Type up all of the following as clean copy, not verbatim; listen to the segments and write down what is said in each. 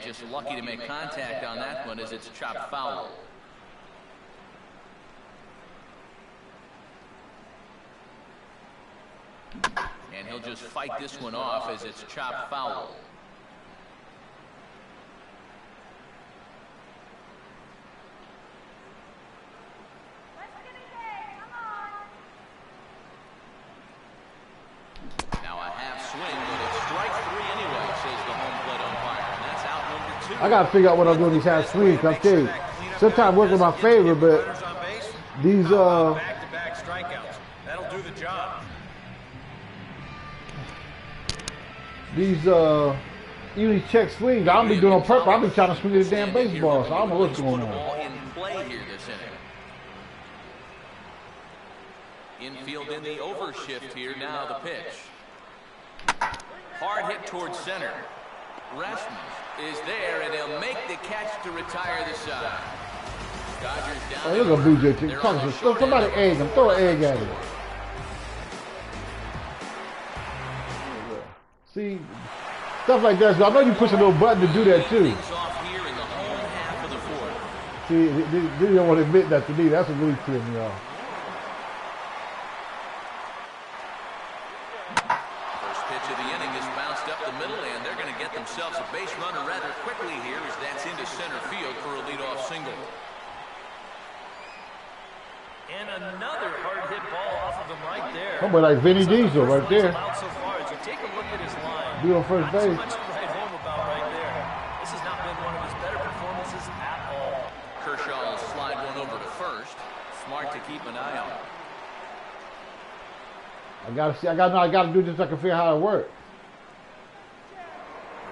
just lucky to make contact on that one as it's chopped foul. And he'll just fight this one off as it's chopped foul. Now a half swing, but it's strike 3 anyway, says the home plate umpire. And that's out number 2. I got to figure out what I'm doing these half swings. I'm telling you, sometimes work in my favor, but these back-to-back strikeouts. That'll do the job. These even these check swings, I don't be doing on purpose. I'll be trying to swing at the damn baseball, so I don't know what's going on. In play here this inning. Infield in the overshift here. Now the pitch. Hard hit towards center. Rasmus is there, and he'll make the catch to retire the side. Dodgers down. Oh, look at Blue Jay. Throw somebody egg him. Throw an egg at him. See, stuff like that. So I know you push a little button to do that too. See, they don't want to admit that to me. That's what really tripped me off. First pitch of the inning is bounced up the middle, and they're going to get themselves a base runner rather quickly here as that's into center field for a leadoff single. And another hard hit ball off of him right there. Somebody like Vinny Diesel right there. So far, as you take a look at his line, be on first base. not so much to write home about right there. This has not been one of his better performances at all. Kershaw will slide one over to first. Smart to keep an eye on. I gotta do this so I can figure out how it works.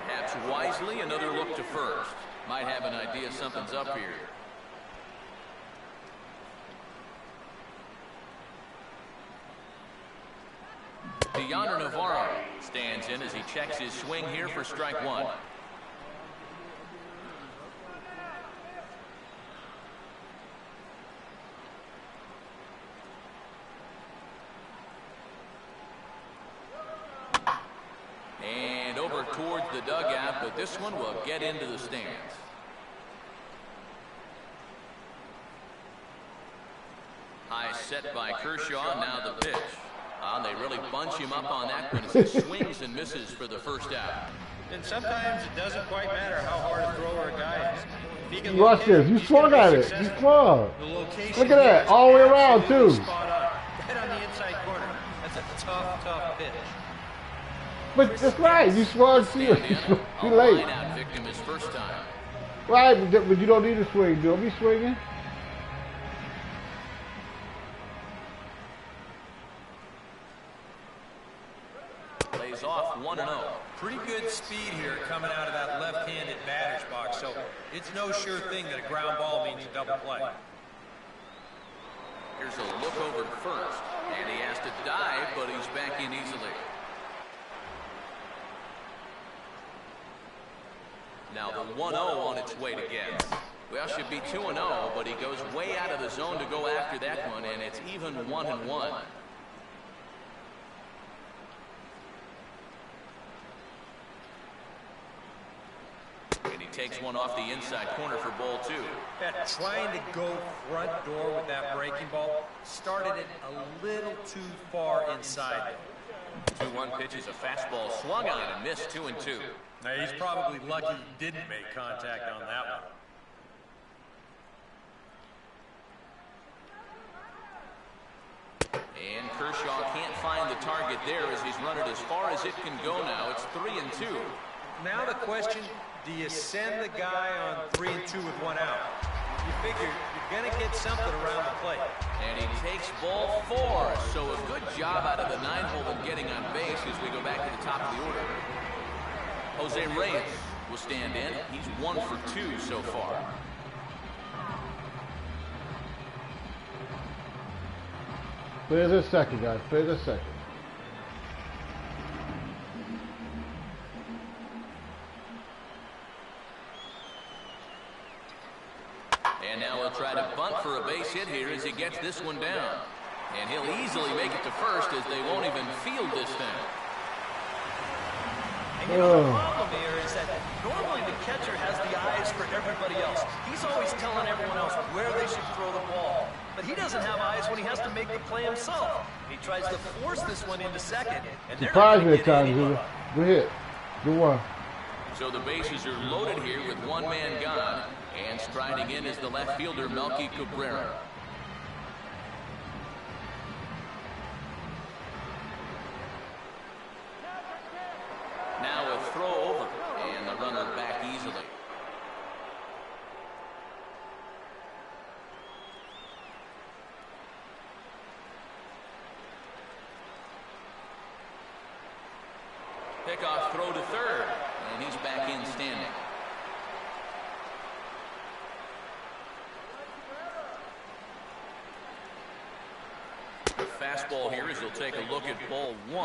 Perhaps wisely, another look to first. Might have an idea something's up here. Deandre Navarro stands in as he checks his swing here for strike 1. And over towards the dugout, but this one will get into the stands. High set by Kershaw, now the pitch. They really bunch him up on that one as he swings and misses for the first out. And sometimes it doesn't quite matter how hard a thrower a guy is. If he can watch this. You swung at it. You swung. Look at that. All the way around, too. Right on the inside corner. That's a tough pitch. But that's right. You swung too late. Victim his first time. Right, but you don't need to swing. Don't be swinging. Off 1-0. Pretty good speed here coming out of that left-handed batter's box, so it's no sure thing that a ground ball means a double play. Here's a look over to first, and he has to dive, but he's back in easily. Now the 1-0 on its way to get. Well, should be 2-0, but he goes way out of the zone to go after that one, and it's even 1-1. Takes one off the inside corner for ball 2. Trying to go front door with that breaking ball started it a little too far inside. 2-1 pitch is a fastball swung on and missed 2-2. Now he's probably lucky he didn't make contact on that one. And Kershaw can't find the target there as he's run it as far as it can go now. It's 3-2. Now the question, do you send the guy on 3-2 with 1 out? You figure you're going to get something around the plate. And he takes ball 4. So a good job out of the 9-hole in getting on base as we go back to the top of the order. Jose Reyes will stand in. He's 1 for 2 so far. Play this second, guys. Play this second. And now he'll try to bunt for a base hit here as he gets this one down. And he'll easily make it to first as they won't even field this thing. And you know, the problem here is that normally the catcher has everybody else. He's always telling everyone else where they should throw the ball. But he doesn't have eyes when he has to make the play himself. He tries to force this one into second, and they're not Surprise me going at to get times, any dude. run. Good hit. Good one. So the bases are loaded here with one man gone. And striding in is the left fielder, Melky Cabrera. Now a throw over, and the runner back easily. Pickoff throw to third, and he's back in standing. The fastball here as he'll take a look at ball 1-0.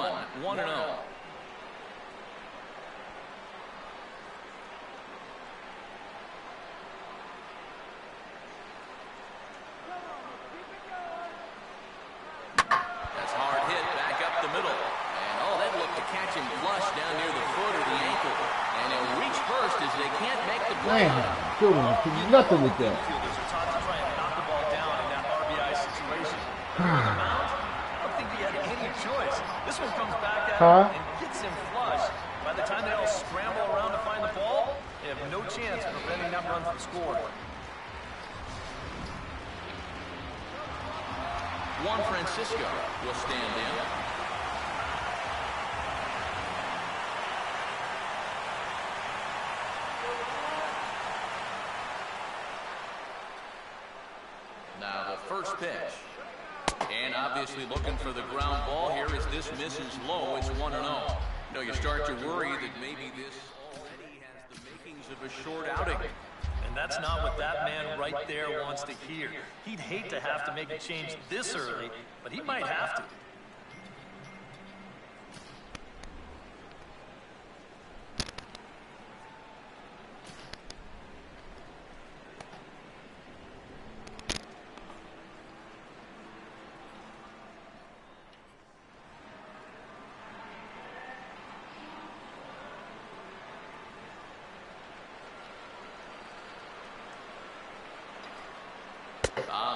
That's hard hit back up the middle. And oh, that looked to catch him flush down near the foot or the ankle. And he'll reach first as they can't make the play. Man, good one. Nothing with that. Fielders are taught to try and knock the ball down in that RBI situation. I don't think he had any choice. This one comes back at him and gets him flush. By the time they all scramble around to find the ball, they have no chance of preventing that run from scoring. Juan Francisco will stand in. Now the first pitch. And obviously looking for the ground ball here as this misses low. It's 1-0. You know, you start to worry that maybe this already has the makings of a short outing. And that's not what that man right there wants to hear. He'd hate to have to make a change this early, but he might have to.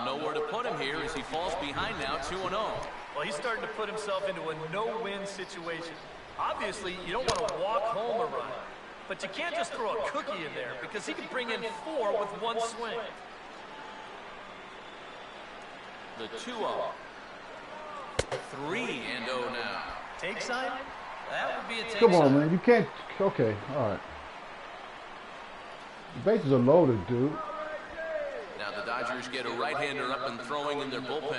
Nowhere to put him here as he falls behind now, 2-0. Well, he's starting to put himself into a no-win situation. Obviously, you don't want to walk home a run, but you can't just throw a cookie in there because he can bring in 4 with one swing. The 2-0. 3-0 now. Take sign? That would be a take Come on, sign. man. You can't. Okay, all right. The bases are loaded, dude. Now the Dodgers get a right-hander up and throwing in their bullpen.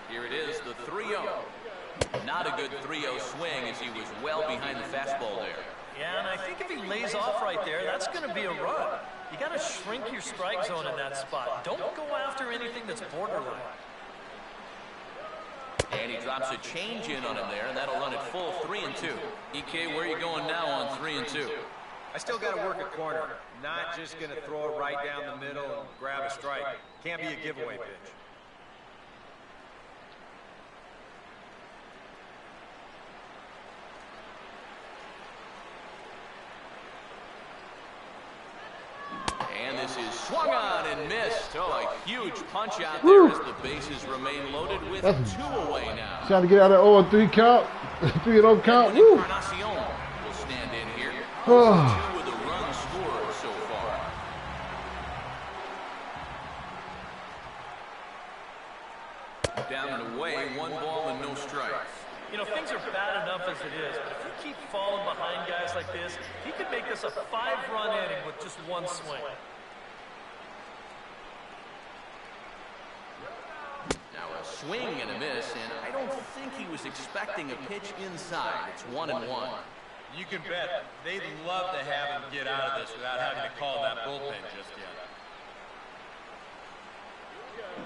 Here it is, the 3-0. Not a good 3-0 swing as he was well behind the fastball there. Yeah, and I think if he lays off right there, that's going to be a run. You got to shrink your strike zone in that spot. Don't go after anything that's borderline. And he drops a change in on him there, and that'll run it full 3-2. EK, where are you going now on 3-2? I still got to work a corner. Not just going to throw it right down the middle and grab a strike. Can't be a giveaway pitch. And this is swung on and missed. Oh, a huge punch out there as the bases remain loaded with 2 away now. Trying to get out of that 0-3 count. 3-0 count. Edwin Woo. Encarnacion will stand in here. Oh. 2 with a run scored so far. Down and away, 1 ball and no strikes. You know, things are bad enough as it is, but if you keep falling behind guys like this, he could make this a 5-run inning with just 1 swing. Now a swing and a miss, and I don't think he was expecting a pitch inside. It's 1-1. You can bet they'd love to have him get out of this without having to call that bullpen just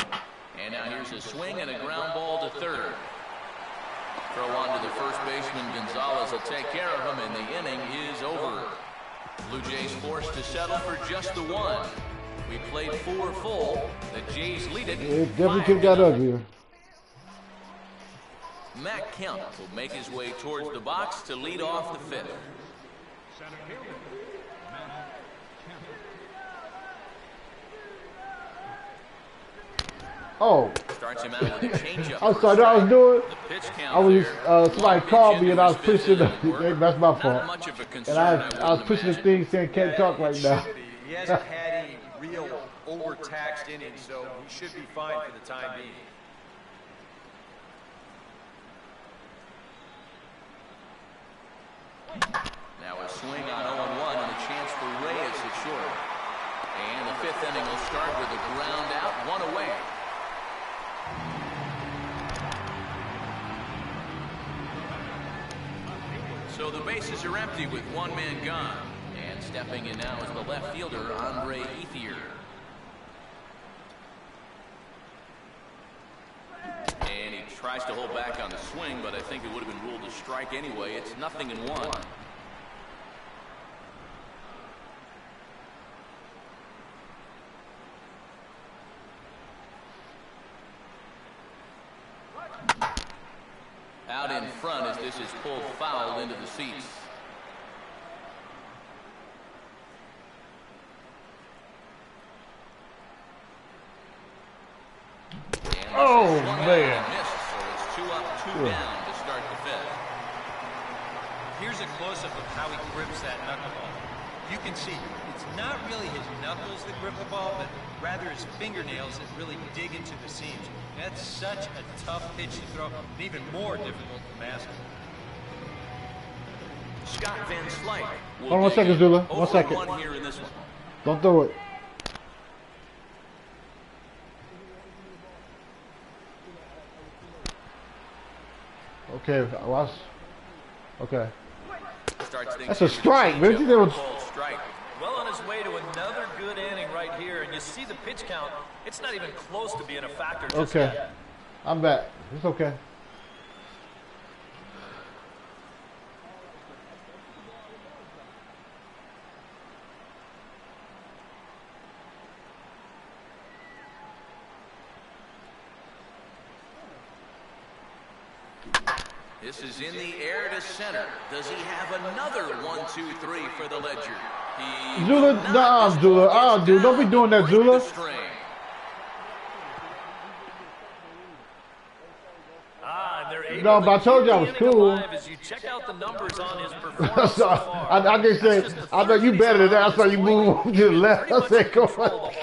yet. And now here's a swing and a ground ball to third. Throw on to the first baseman. Gonzalez will take care of him, and the inning is over. Blue Jays forced to settle for just the 1. We played 4 full. The Jays lead it. It definitely could have got uglier. Matt Kemp will make his way towards the box to lead off the 5th. Oh. Starts him out with a changeup. I'm sorry, what I was doing. The pitch count I was there. somebody called me and I was pushing the. That's my Not fault. much of a And concern, I was pushing the thing saying can't talk right now. He hasn't had any real overtaxed innings, so he should be fine for the time being. Now a swing on 0-1 and a chance for Reyes at short. And the fifth inning will start with a ground out, one away. So the bases are empty with one man gone. And stepping in now is the left fielder, Andre Ethier. And he tries to hold back on the swing, but I think it would have been ruled a strike anyway. It's 0-1. Out in front as this is pulled foul into the seats. Oh man! Missed, so it's 2 up, 2 down to start the fifth. Here's a close-up of how he grips that knuckleball. You can see it's not really his knuckles that grip the ball, but rather his fingernails that really dig into the seams. That's such a tough pitch to throw, and even more difficult to master. Scott Van Slyke. Hold on 1 second, Zula. 1 second. One here in this one. Don't throw it. Okay, watch. Okay. That's a strike, man. Strike. Well on his way to another good inning right here, and you see the pitch count. It's not even close to being a factor just Okay. yet. I'm back. It's okay. This is in the air to center. Does he have another 1, 2, 3 for the Ledger? He Zula, nah, Zula. Dude, don't be doing that, Zula. No, but I told you I was cool. As you check out the numbers on his performance So, I just say, I thought you better than that. I saw you move to the left. I said, go on.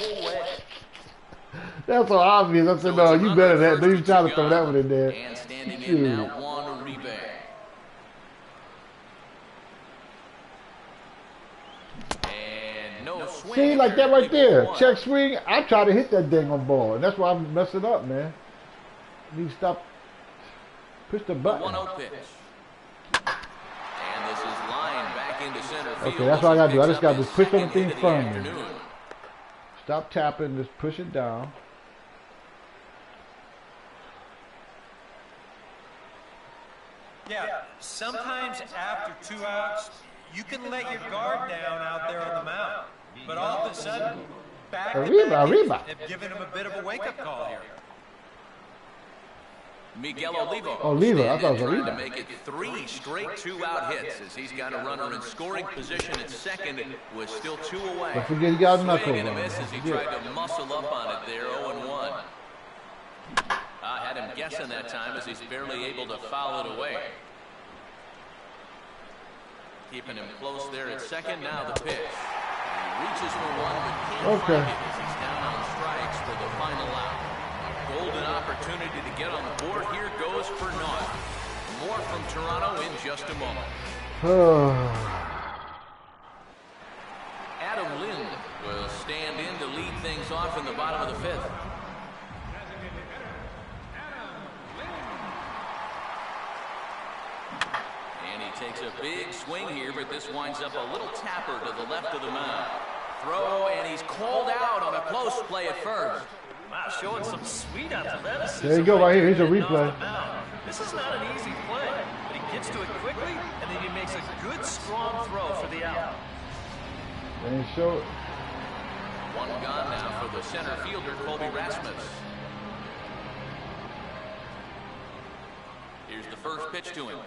That's so obvious. I said, no, you better than that. Then you trying to throw that one in there. And standing in now, Juan Uribe. And no swing. See, like that right there. Check swing. I try to hit that dang on ball. And that's why I'm messing up, man. You need to stop. Push the button. 1-0 pitch. And this is lined back into center field. Okay, that's what I gotta do. I just gotta push everything from me. Stop tapping, just push it down. Yeah, sometimes after 2 outs, you can let your guard down out there on the mound. But all of a sudden, Arriba. have given him a bit of a wake-up call here. Miguel Olivo. Oliva, I thought it was trying to Oliva. make it 3 straight 2-out hits as he's got a runner in scoring position at second with still 2 away. Don't forget he got a knuckle Swing and a on. miss as he tried to muscle up on it there, 0-1. I had him guessing that time as he's barely able to foul it away. Keeping him close there at second. Now the pitch. He reaches for one, but can't find it as he's down on strikes for the final out. A golden opportunity to get on the board. Here goes for naught. More from Toronto in just a moment. Adam Lind will stand in to lead things off in the bottom of the fifth. And he takes a big swing here, but this winds up a little tapper to the left of the mound. Throw, and he's called out on a close play at first. Wow, showing some sweet athleticism. There you go, right here. Here's a replay. This is not an easy play, but he gets to it quickly, and then he makes a good, strong throw for the out. And show it. One gone now for the center fielder, Colby Rasmus. Here's the first pitch to him.